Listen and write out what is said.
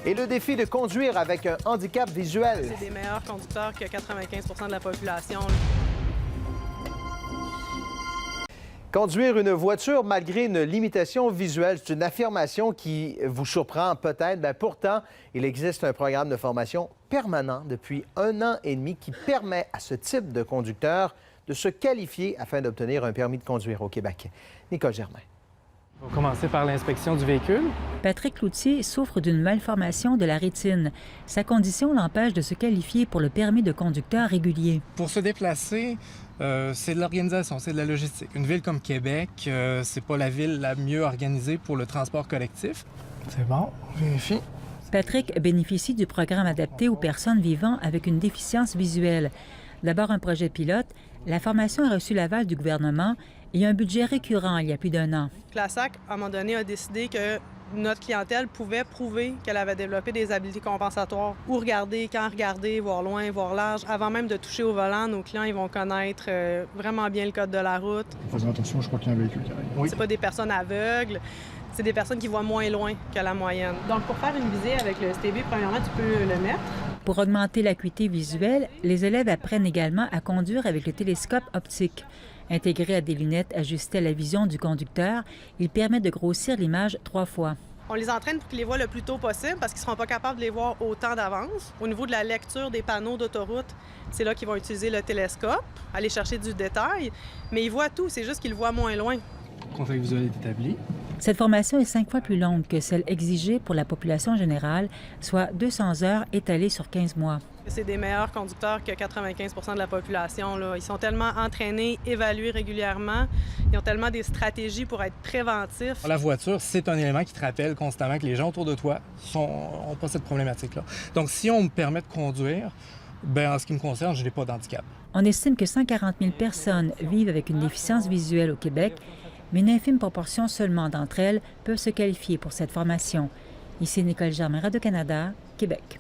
Et le défi de conduire avec un handicap visuel. C'est des meilleurs conducteurs que 95 de la population. Conduire une voiture malgré une limitation visuelle, c'est une affirmation qui vous surprend peut-être. Bien, pourtant, il existe un programme de formation permanent depuis 1 an et demi qui permet à ce type de conducteur de se qualifier afin d'obtenir un permis de conduire au Québec. Nicole Germain. On va commencer par l'inspection du véhicule. Patrick Cloutier souffre d'une malformation de la rétine. Sa condition l'empêche de se qualifier pour le permis de conducteur régulier. Pour se déplacer, c'est de l'organisation, c'est de la logistique. Une ville comme Québec, c'est pas la ville la mieux organisée pour le transport collectif. C'est bon, vérifie. Patrick bénéficie du programme adapté aux personnes vivant avec une déficience visuelle. D'abord un projet pilote, la formation a reçu l'aval du gouvernement et un budget récurrent il y a plus d'1 an. La SAC, à un moment donné, a décidé que notre clientèle pouvait prouver qu'elle avait développé des habiletés compensatoires. Où regarder, quand regarder, voir loin, voir large. Avant même de toucher au volant, nos clients ils vont connaître vraiment bien le code de la route. Faisons attention, je crois qu'il y a un véhicule qui arrive. Oui. C'est pas des personnes aveugles, c'est des personnes qui voient moins loin que la moyenne. Donc, pour faire une visée avec le STB, premièrement, tu peux le mettre. Pour augmenter l'acuité visuelle, les élèves apprennent également à conduire avec le télescope optique. Intégré à des lunettes ajustées à la vision du conducteur, il permet de grossir l'image 3 fois. On les entraîne pour qu'ils les voient le plus tôt possible parce qu'ils ne seront pas capables de les voir autant d'avance. Au niveau de la lecture des panneaux d'autoroute, c'est là qu'ils vont utiliser le télescope, aller chercher du détail, mais ils voient tout, c'est juste qu'ils le voient moins loin. Le contact visuel est établi. Cette formation est 5 fois plus longue que celle exigée pour la population générale, soit 200 heures étalées sur 15 mois. C'est des meilleurs conducteurs que 95 de la population, là. Ils sont tellement entraînés, évalués régulièrement. Ils ont tellement des stratégies pour être préventifs. La voiture, c'est un élément qui te rappelle constamment que les gens autour de toi n'ont pas cette problématique-là. Donc, si on me permet de conduire, bien, en ce qui me concerne, je n'ai pas d'handicap. On estime que 140 000 personnes vivent avec une déficience visuelle au Québec, mais une infime proportion seulement d'entre elles peuvent se qualifier pour cette formation. Ici Nicole Germain, Radio-Canada, Québec.